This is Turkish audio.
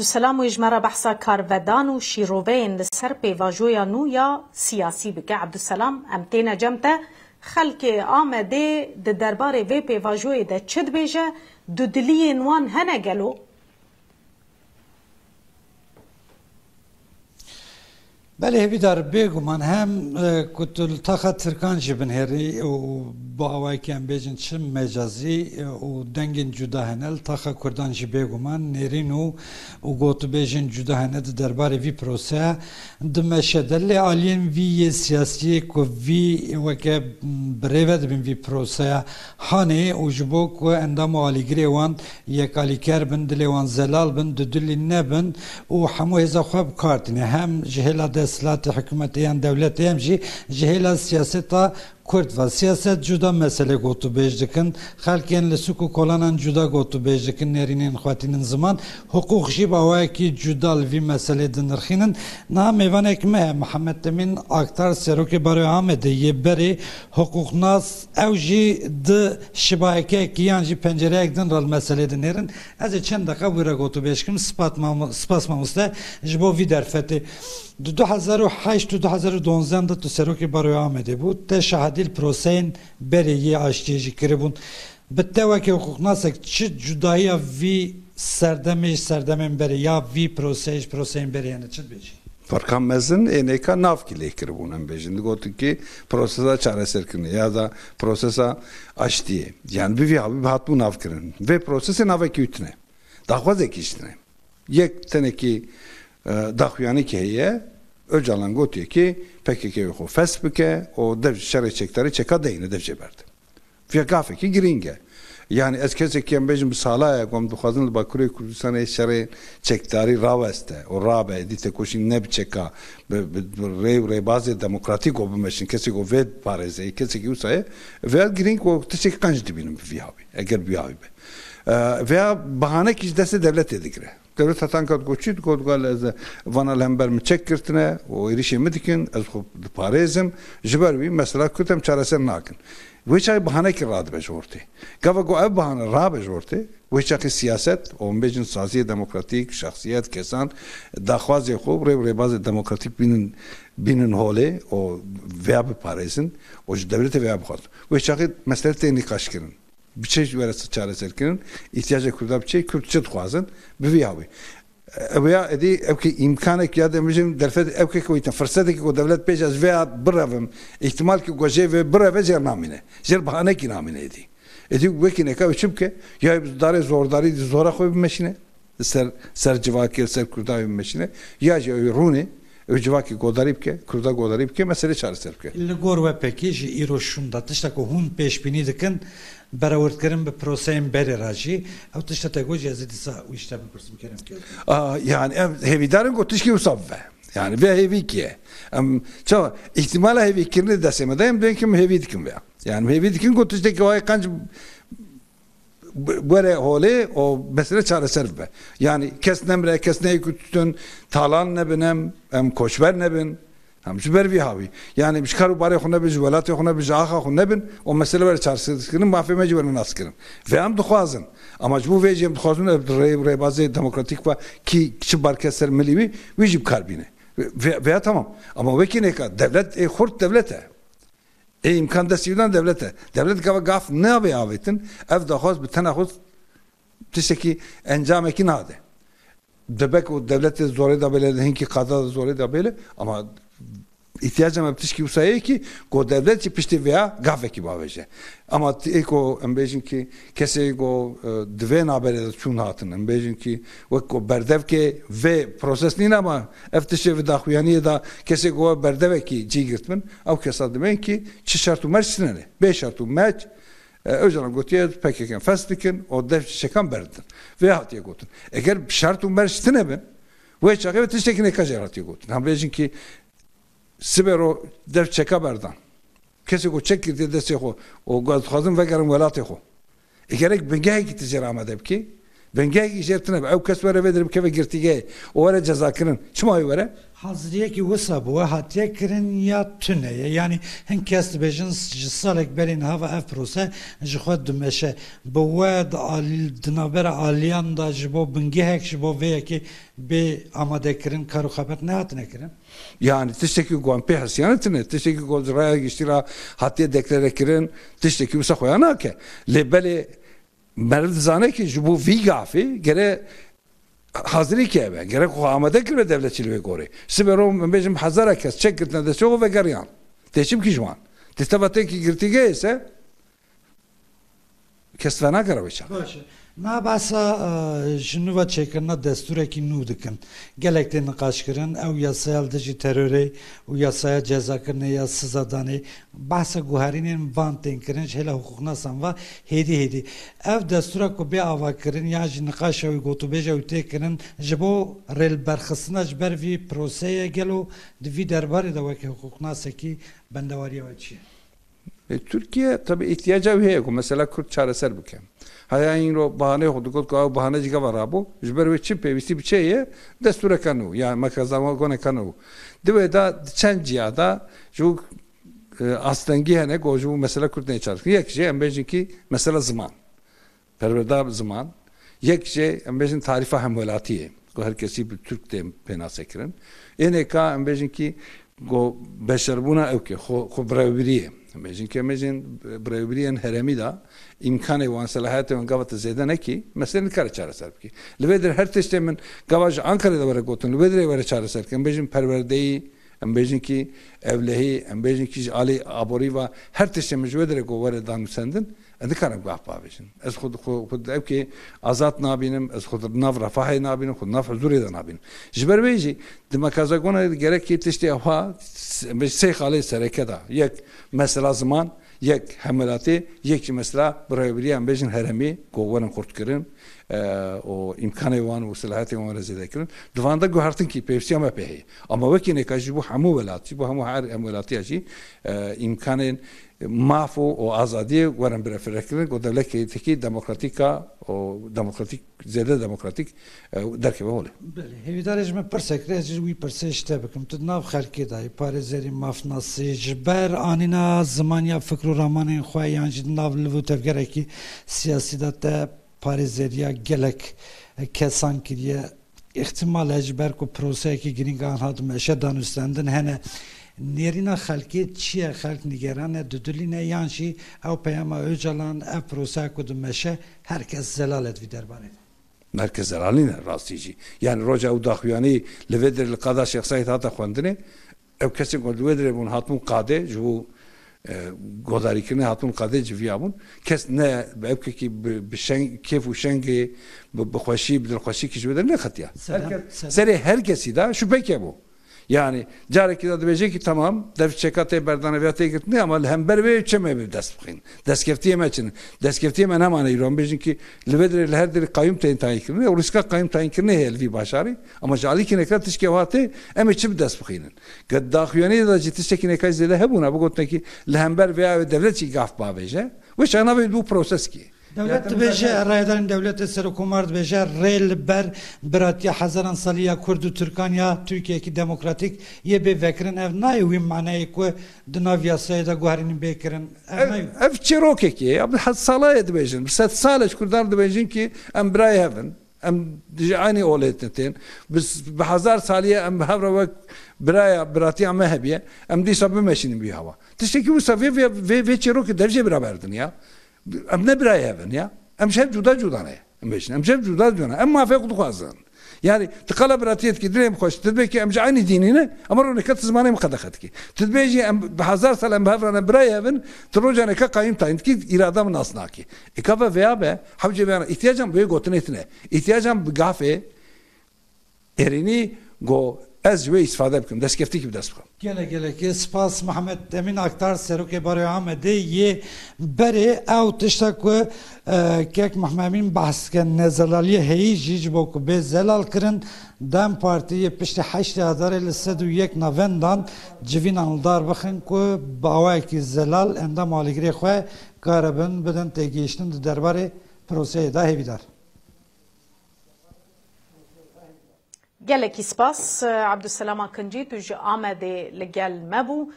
Selam و اجمرا بحثا کارودان و شیروین لسر پیواجویا نویا سیاسی بکه عبدالسلام امتینا جمته خلک آمده ده درباره وی پیواجوی ده چد بیجه دو دلیین وان هنه گلو بله هیوی در بگو من هم کتل تاخت ترکان جبن هری و با اوای که هم بیجن چم مجازی و دنگین جدا هنل تاخت کردان جی بگو من نرینو و گوتو بیجن جدا هنل درباره وی پروسه دمشه دلی آلین وی سیاسی که وی وکه بریود بین وی پروسه هانه و جبو که اندام آلیگری وان یک آلیکر بن دلی وان زلال بن دلی نبن و همو هزا خواب کارتنه هم جهلا دستلات حکومتیان دولتیان جهلا سیاستا کرد و سیاست جدا مسئله گوتو بیجدکن خلکین لسوکو کلانان جدا گوتو بیجدکن نرینین خواتینن زمان حقوق جی باوای کی جدا لوی مسئله دنرخینن نا میوان اکمه محمد تمین اکتر سروک برای آمده یه بری حقوق ناس او جی ده شبایکه کیان جی پنجره اکدن رال مسئله دنرین از چند دقیقه ویرا گوتو بیجدکن سپاس ماموسته جبو وی درفته 2008 و 2012 da tu seroki baroya amede bu te şahadil proseyin beriye aştiyeci kiribun bitte vaki hukuknasak çi cudaya vi serdemin beri ya vi proseyin beri yani çi beji Farkamezin eneka navkile kiribun bejin gotu ki prosesa çareserkini ya da prosesa aştiye yani bir abi hat bu navkirin ve prosesi navki ütne daha zekiştine yek teneki daxuyani ki heye Öcalan gotuyor ki PKK'yı o fesbike o dev şerçekleri çeka deyine devce verdi. Ve gafe ki giringe. Yani eskese ki embejim salaya kom duxazın Baküre Kürdistan'a şer'i çektari raveste o rabe dite koşin ne çeka re bazı demokratik olmamışın kesik o ved pareze kesik usaya ve giring o teşek kanç dibinin bir abi eğer bir abi veya bahane ki deste devlet edikre. Devlet hatan kat goçit kodgal az vana lember mi çek kirtine o erişimi dikin az xop parezim jiber bir mesela kutem çaresen nakin ve çay bahane ki rad bejorti gava go ev bahane ra bejorti ve çay siyaset o mecin saziye demokratik şahsiyet kesan daxwazi xob re bazı demokratik binin hole o veya bir parezin o devlete veya bu ve çay mesela teknik aşkının bir şey verese çareserkinin ihtiyacı kurda bir şey Kürtçe tuğazın bir abi veya edi evki imkanek ya demeyeceğim derfet evki koytan fırsatı ki o devlet pejaz veya bıravım ihtimal ki goje ve bırave zer namine zer bahane ki namine edi veki ne kaçım ki ya biz dare zordari zora koy bir meşine ser civaki ser kurda bir meşine ya rune Öcevaki godarip ke, kurda godarip ke mesele çareser ke. İlle gor ve peki ji iroşunda tışta ko hun peşbini dikin beraవర్tkirin bir proseyin beri raji. Ev tışta te goji azidisa u işte bir kursun kerem ke. Yani hevidarın ko tışki usabve. Yani ve hevi ki. Çava ihtimala hevi kirini desemedeyim ben kim hevi dikin veya. Yani hevi dikin ko tışta ki o kanç böyle hole o mesele çareser be. Yani kes nemre kes neyi kütün talan ne benim koçver ne bin hem süper bir abi. Yani bir çıkarı bari xuna biz velat xuna biz ağa xuna bin o mesele böyle çareserkinin mahfeme civarına askırın. Ve hem duxazın. Ama bu vecim duxazın re bazı demokratik ve ki barkeser milli vecib karbine. Ve tamam. Ama veki ne kadar devlet hurt devlete imkan desteğinden devlete. Devlet gaf ne yapıyor avetin? Ev dahoz bir tenahuz tişeki encam ekin ade. Debek o devlete zor da böyle hinki kadar zor da böyle ama ihtiyacım hep tişki usaya ki go devlet yapıştı veya gaf eki baveje. Ama eko embejin ki kese go dve nabere çun hatın embejin ki o berdev ki ve proses nina ama eftişe ve daxuyani da kese go berdev ki cigirtmen av kesad demen ki çi şartu mersinene 5 şartu meç Öcalan gotiye PKK'nın feslikin o dev çekan berdin ve hatiye gotun. Eğer şartu mersinene ben ve çakı tiştekine kaçar hatiye gotun. Embejin ki Sibero dev çeka berdan. Kesi ko çek girdi dese o gaz xazın ve garim velat xo. Egerek bengeh gitti ceramedeb ki Venge işaretine ev kes vere vedir keve girtige o vere ceza kırın. Çima vere? Hazırlığı ki vasa bu hatiye kirin ya tüneye yani hen kes bejin salek berin hava ev prose jixwed dimeşe bu wed dinaber aliyan da jibo bingehek jibo ve ki be amade kirin karu haber ne hatine kirin yani tişteki guan pe hasyanetine tişteki gozraya geçtira hatiye deklare kirin tişteki usa koyana ke lebele merd zane ki jibo vigafi gere hazırlık ki eve gerek o amade kirve devletçiliğe göre siberom bizim hazara kes çekirtne de çoğu ve garyan teşim ki jwan testavate ki girtige ise kesvana karaviça Na basa jinuva çekirna destureki nû dikin. Gelek de nikaş kirin ew yasayal dijî terörê û yasaya ceza kirine ya sizadanê bahsa guherînên van tên kirin ji hêla hukuknasan va hêdî hêdî. Ev destura ku bê ava kirin ya ji nikaşa wî gotûbêja wî tê kirin ji bo rêlberxistina ji ber vî proseyê gelo di vî derbarê de wekî hukuknasekî bendewariya we çi ye? Türkiye tabii ihtiyaca heye mesela Kürt çareser bike. Hayalin ro bahane hodukot ko bahane jiga var abo. Jber ve çim pevisi biçeye desture kanu yani makazama gone kanu. Deve da çenciya da ju aslengi hene goju mesela Kürt ne çarşı. Yekce embejinki mesela zaman. Perveda zaman. Yekce embejin tarifa hemvelatiye. Ko herkesi bir Türk de pena sekirin. Eneka embejinki go beşerbuna evke xo braviriye. Mecin ki mecin braviriyen heremi da imkanı ve salahiyatı ve gavat zeden ki mesela kar çare serp ki. Lübedir her testemin gavaj Ankara'da var gotun lübedir var çare serp ki. Mecin perverdeyi mecin ki evlehi mecin ki ali abori ve her testemin lübedir go var dan sendin. Adi kanım gahpa bejin. Ez xud ev ki azat nabinim ez xud nav rafahi nabinim xud nav zuri da nabinim. Jiber beji dimakaza gona gerek ki testi ha sey xale serekeda. Yek mesela zaman yek hamelati yek mesela braviriyan bejin heremi govarın kurtkirin o imkanı van ve salahiyatı van rezidekirin. Divanda guhartın ki pevsiyama pehi. Ama vekine kaji bu hamu velati bu hamu har hamelati aji imkanın mafo o azadiye varan bir referakirin o devlet ki demokratika o demokratik zede demokratik derke vole. Bele hevidaraj me persekre jwi perse işte bakım tudnav xalki da parezeri mafnası jber anina zamanya fikru ramanın xoyan jidnav lvu tevgereki siyasi da te parezeriya gelek kesan kiriye ihtimal ejber ku proseye ki giringan hadım eşedan üstlendin hene Nerina xalki çiye xalk nigerane düdüline yanşi ev peyama öcalan ev prosa kudumeşe herkes zelalet vi derbane. Merkez zelaline rastici. Yani roja u daxuyani levedir lqada şahsiyet hata xwendine ev kesin ko levedir bun hatun qade ju godarikine hatun qade civiyabun kes ne ev ki bişen kef u şenge bu xoşi bil xoşi ki jvedir ne xatiya. Seri herkesi da şu peki bu. Yani careki de diyecek ki tamam devçekate berdaneviyate gitme ama hember ve çeme bir desbxin. Deskeftiye meçin. Deskeftiye men hemen İran bejin ki levedre her deri kayyum tayin kirne o riska kayyum tayin kirne helvi başarı ama jali ki nekrat tişkevate em çib desbxinin. Gaddaxiyani da jitişki nekaz zede hebuna bu gotne ki lehember veya devlet ki gaf babeje ve şana bu proses ki Devlet beje raydan devlet serokumard beje rel ber biratiya hazaran saliya Kurdu Türkanya Türkiye'ki demokratik ye be vekrin ev nay ve manayı ku dinav yasayda guharinin bekirin ev çirokeki abi hasala edbejin set salaj Kurdar debejin ki em bray heaven em dicani oletetin biz behazar saliye em havra ve braya biratiya mehbiye em di sabı meşinin bir hava tişeki bu safi ve çiroki derece biraberdin ya em ne biraya evin ya em şef cuda ne em şef cuda em mafek duazan yani tıkala biratiyet ki direm hoş tedbeki em aynı dinine ama ro nekat zamanı em qadaxat ki tedbeji em hazar salam bavrana biraya evin troja ne ka qayim tayin ki irada mı nasna ki ekava veya be havce veya ihtiyacım böyle gotnetine ihtiyacım gafe erini go ez ve istifade bikim deskefti gibi desbxam Gele ki spas Muhammed Emin Aktar Seruke Barı Ahmed'e ye beri ev tişta ku kek Muhammed'in bahsken nezalaliye heyi jicbo be zelal kirin Dem Partiye pişti 8,101 navendan civin anıldar bakın ku bağaki zelal endam aligre xwe karabın beden tegiştin derbarı proseye da hevidar. gelekî spas Abdüselam Kincî tu ji Amedê li gel me bû